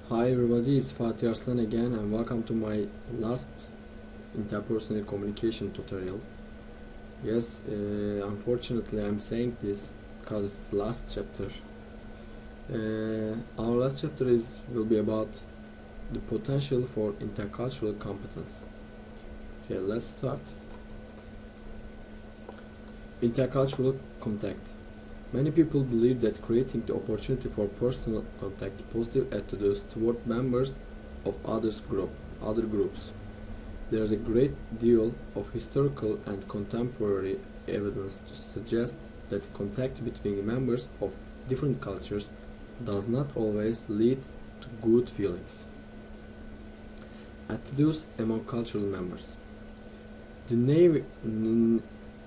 Hi everybody, it's Fatih Arslan again and welcome to my last interpersonal communication tutorial. Yes, unfortunately I'm saying this because it's the last chapter. Our last chapter will be about the potential for intercultural competence. Okay, let's start. Intercultural contact. Many people believe that creating the opportunity for personal contact positive attitudes toward members of other groups. There is a great deal of historical and contemporary evidence to suggest that contact between members of different cultures does not always lead to good feelings. Attitudes among cultural members. The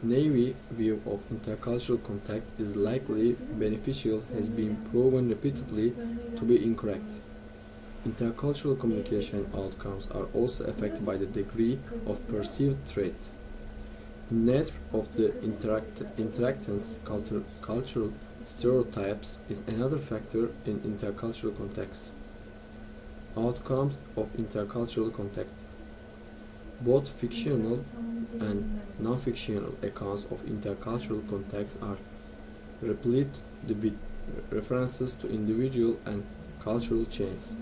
Navy view of intercultural contact is likely beneficial has been proven repeatedly to be incorrect. Intercultural communication outcomes are also affected by the degree of perceived threat. The nature of the interactants' cultural stereotypes is another factor in intercultural contacts. Outcomes of intercultural contact. Both fictional and non-fictional accounts of intercultural contacts are replete with references to individual and cultural chains.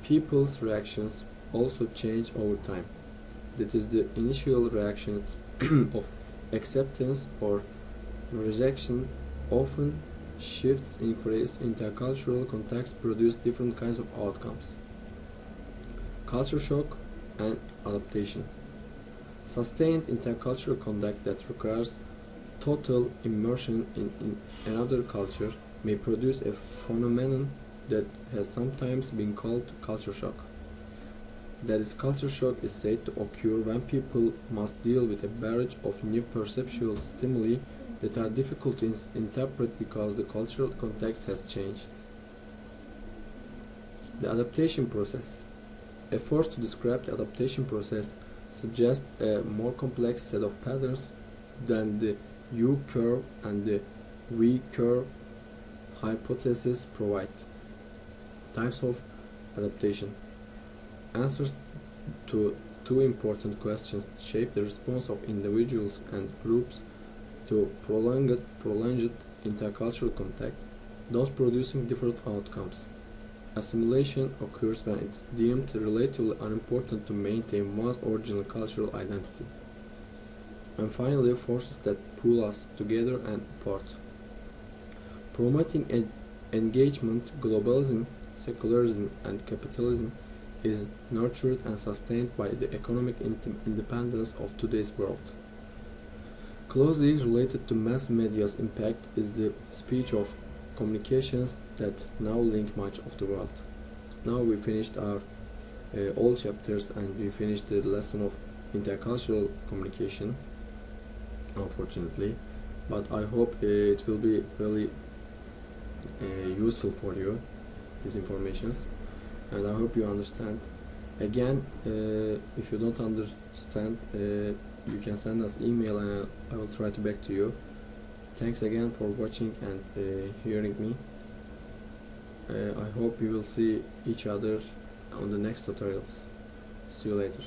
People's reactions also change over time. That is, the initial reactions of acceptance or rejection often shifts increase. Intercultural contacts produce different kinds of outcomes. Culture shock and adaptation. Sustained intercultural contact that requires total immersion in another culture may produce a phenomenon that has sometimes been called culture shock. That is, culture shock is said to occur when people must deal with a barrage of new perceptual stimuli that are difficult to interpret because the cultural context has changed. The adaptation process. Efforts to describe the adaptation process suggest a more complex set of patterns than the U-curve and the V-curve hypotheses provide. Types of adaptation. Answers to two important questions shape the response of individuals and groups to prolonged intercultural contact, thus producing different outcomes. Assimilation occurs when it's deemed relatively unimportant to maintain one's original cultural identity. And finally, forces that pull us together and apart. Promoting engagement, globalism, secularism, and capitalism is nurtured and sustained by the economic independence of today's world. Closely related to mass media's impact is the speech of communications that now link much of the world. Now we finished our all chapters and we finished the lesson of intercultural communication, unfortunately, but I hope it will be really useful for you, these informations, and I hope you understand. Again, if you don't understand, you can send us email and I will try to back to you. Thanks again for watching and hearing me. I hope we will see each other on the next tutorials. See you later.